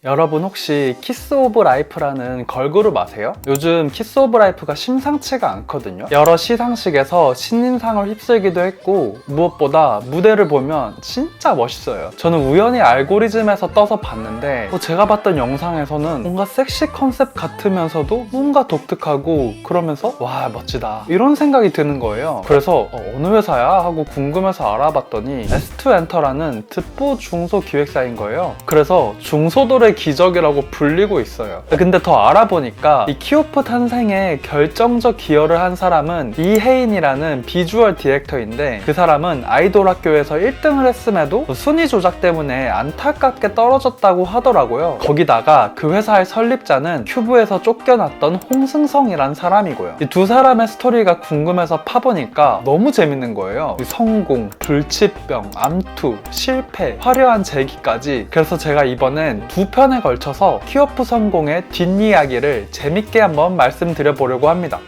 여러분 혹시 키스 오브 라이프라는 걸그룹 아세요? 요즘 키스 오브 라이프가 심상치가 않거든요. 여러 시상식에서 신인상을 휩쓸기도 했고 무엇보다 무대를 보면 진짜 멋있어요. 저는 우연히 알고리즘에서 떠서 봤는데 제가 봤던 영상에서는 뭔가 섹시 컨셉 같으면서도 뭔가 독특하고 그러면서 와 멋지다 이런 생각이 드는 거예요. 그래서 어느 회사야? 하고 궁금해서 알아봤더니 S2엔터라는 듣보 중소 기획사인 거예요. 그래서 중소돌의 기적이라고 불리고 있어요. 근데 더 알아보니까 이 키오프 탄생에 결정적 기여를 한 사람은 이혜인이라는 비주얼 디렉터인데 그 사람은 아이돌 학교에서 1등을 했음에도 순위 조작 때문에 안타깝게 떨어졌다고 하더라고요. 거기다가 그 회사의 설립자는 큐브에서 쫓겨났던 홍승성이란 사람이고요. 이 두 사람의 스토리가 궁금해서 파보니까 너무 재밌는 거예요. 성공, 불치병, 암투, 실패, 화려한 재기까지. 그래서 제가 이번엔 두 편에 걸쳐서 키오프 성공의 뒷이야기를 재밌게 한번 말씀드려보려고 합니다.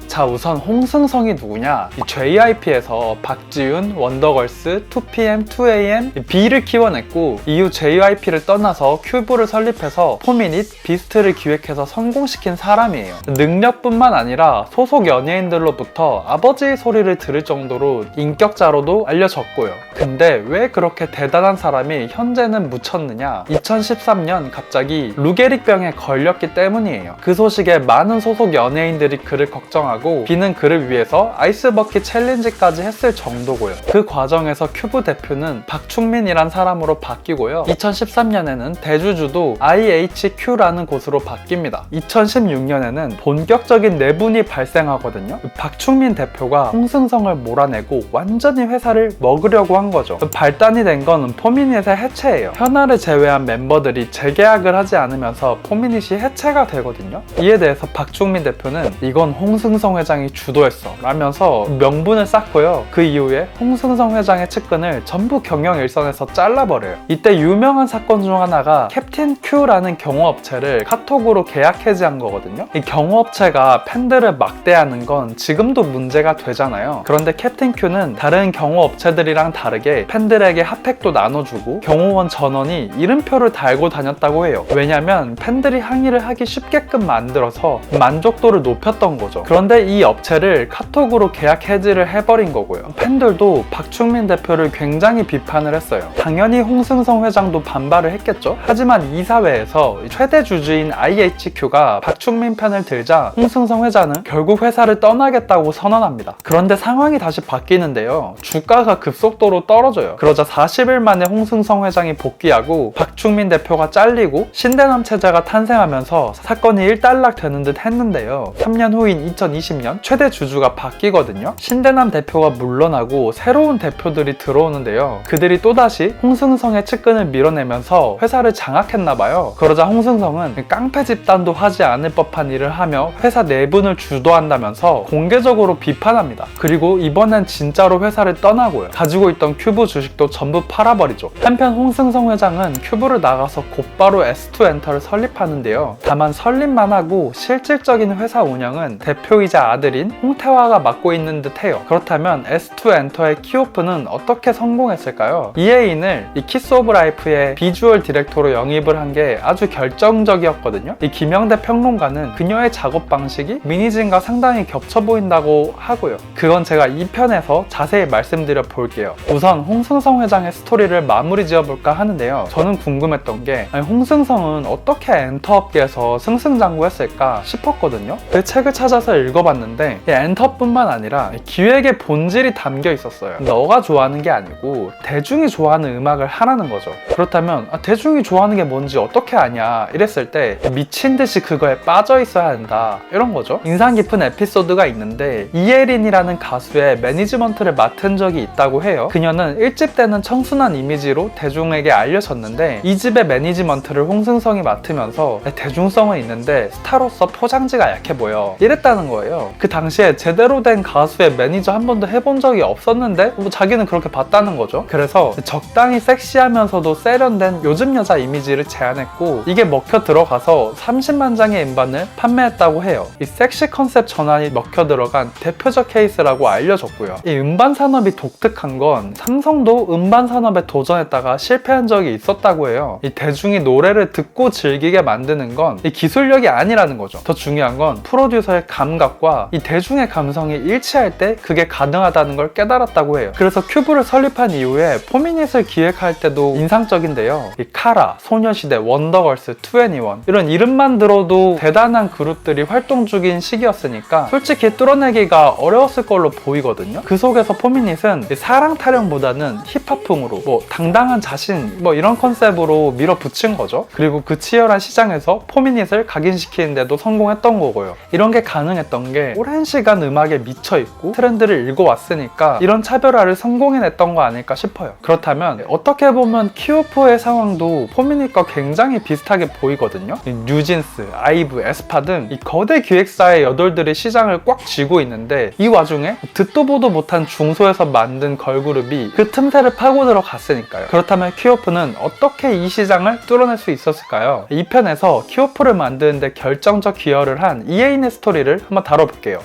자, 우선 홍승성이 누구냐? 이 JYP에서 박지윤, 원더걸스, 2PM, 2AM, B를 키워냈고 이후 JYP를 떠나서 큐브를 설립해서 포미닛, 비스트를 기획해서 성공시킨 사람이에요. 능력뿐만 아니라 소속 연예인들로부터 아버지의 소리를 들을 정도로 인격자로도 알려졌고요. 근데 왜 그렇게 대단한 사람이 현재는 묻혔느냐? 2013년 갑자기 루게릭병에 걸렸기 때문이에요. 그 소식에 많은 소속 연예인들이 그를 걱정하고 B는 그를 위해서 아이스버킷 챌린지까지 했을 정도고요. 그 과정에서 큐브 대표는 박충민이란 사람으로 바뀌고요. 2013년에는 대주주도 IHQ라는 곳으로 바뀝니다. 2016년에는 본격적인 내분이 발생하거든요. 박충민 대표가 홍승성을 몰아내고 완전히 회사를 먹으려고 한 거죠. 발단이 된 건 포미닛의 해체예요. 현아를 제외한 멤버들이 재계약을 하지 않으면서 포미닛이 해체가 되거든요. 이에 대해서 박충민 대표는 이건 홍승성 회장이 주도했어 라면서 명분을 쌓고요. 그 이후에 홍승성 회장의 측근을 전부 경영 일선에서 잘라버려요. 이때 유명한 사건 중 하나가 캡틴 Q라는 경호업체를 카톡으로 계약 해지한 거거든요. 이 경호업체가 팬들을 막대하는 건 지금도 문제가 되잖아요. 그런데 캡틴 Q는 다른 경호업체들이랑 다르게 팬들에게 핫팩도 나눠주고 경호원 전원이 이름표를 달고 다녔다고 해요. 왜냐면 팬들이 항의를 하기 쉽게끔 만들어서 만족도를 높였던 거죠. 그런데 이 업체를 카톡으로 계약 해지를 해버린 거고요. 팬들도 박충민 대표를 굉장히 비판을 했어요. 당연히 홍승성 회장도 반발을 했겠죠. 하지만 이사회에서 최대 주주인 IHQ가 박충민 편을 들자 홍승성 회장은 결국 회사를 떠나겠다고 선언합니다. 그런데 상황이 다시 바뀌는데요. 주가가 급속도로 떨어져요. 그러자 40일 만에 홍승성 회장이 복귀하고 박충민 대표가 잘리고 신대남 체제가 탄생하면서 사건이 일단락 되는 듯 했는데요. 3년 후인 2020년 최대 주주가 바뀌거든요. 신대남 대표가 물러나고 새로운 대표들이 들어오는데요. 그들이 또다시 홍승성의 측근을 밀어내면서 회사를 장악했나봐요. 그러자 홍승성은 깡패 집단도 하지 않을 법한 일을 하며 회사 내분을 주도한다면서 공개적으로 비판합니다. 그리고 이번엔 진짜로 회사를 떠나고요. 가지고 있던 큐브 주식도 전부 팔아버리죠. 한편 홍승성 회장은 큐브를 나가서 곧바로 S2엔터를 설립하는데요. 다만 설립만 하고 실질적인 회사 운영은 대표이자 아들인 홍태화가 맡고 있는 듯 해요. 그렇다면 S2엔터의 키오프는 어떻게 성공했을까요? 이혜인을 이 키스 오브 라이프의 비주얼 디렉터로 영입을 한 게 아주 결정적이었거든요. 이 김영대 평론가는 그녀의 작업 방식이 미니진과 상당히 겹쳐 보인다고 하고요. 그건 제가 2편에서 자세히 말씀드려 볼게요. 우선 홍승성 회장의 스토리를 마무리 지어볼까 하는데요. 저는 궁금했던 게 홍승성은 어떻게 엔터업계에서 승승장구했을까 싶었거든요. 그 책을 찾아서 읽어봤는데 엔터뿐만 아니라 기획의 본질이 담겨 있었어요. 너가 좋아하는 게 아니고 대중이 좋아하는 음악을 하라는 거죠. 그렇다면 대중이 좋아하는 게 뭔지 어떻게 아냐 이랬을 때 미친 듯이 그거에 빠져 있어야 한다 이런 거죠. 인상 깊은 에피소드가 있는데 이예린이라는 가수의 매니지먼트를 맡은 적이 있다고 해요. 그녀는 1집 때는 청순한 이미지로 대중에게 알려졌는데 2집의 매니지먼트를 홍승성이 맡으면서 대중성은 있는데 스타로서 포장지가 약해 보여 이랬다는 거예요. 거예요. 그 당시에 제대로 된 가수의 매니저 한 번도 해본 적이 없었는데 뭐 자기는 그렇게 봤다는 거죠. 그래서 적당히 섹시하면서도 세련된 요즘 여자 이미지를 제안했고 이게 먹혀 들어가서 30만 장의 음반을 판매했다고 해요. 이 섹시 컨셉 전환이 먹혀 들어간 대표적 케이스라고 알려졌고요. 이 음반 산업이 독특한 건 삼성도 음반 산업에 도전했다가 실패한 적이 있었다고 해요. 이 대중이 노래를 듣고 즐기게 만드는 건 이 기술력이 아니라는 거죠. 더 중요한 건 프로듀서의 감각과 이 대중의 감성이 일치할 때 그게 가능하다는 걸 깨달았다고 해요. 그래서 큐브를 설립한 이후에 포미닛을 기획할 때도 인상적인데요. 이 카라, 소녀시대, 원더걸스, 2NE1 이런 이름만 들어도 대단한 그룹들이 활동 중인 시기였으니까 솔직히 뚫어내기가 어려웠을 걸로 보이거든요. 그 속에서 포미닛은 사랑 타령보다는 힙합풍으로 뭐 당당한 자신 뭐 이런 컨셉으로 밀어붙인 거죠. 그리고 그 치열한 시장에서 포미닛을 각인시키는데도 성공했던 거고요. 이런 게 가능했던 게 오랜 시간 음악에 미쳐있고 트렌드를 읽어왔으니까 이런 차별화를 성공해냈던 거 아닐까 싶어요. 그렇다면 어떻게 보면 키오프의 상황도 포미닛과 굉장히 비슷하게 보이거든요. 뉴진스, 아이브, 에스파 등 이 거대 기획사의 여돌들이 시장을 꽉 쥐고 있는데 이 와중에 듣도 보도 못한 중소에서 만든 걸그룹이 그 틈새를 파고 들어갔으니까요. 그렇다면 키오프는 어떻게 이 시장을 뚫어낼 수 있었을까요? 이 편에서 키오프를 만드는데 결정적 기여를 한 이혜인의 스토리를 한번 다뤄볼게요.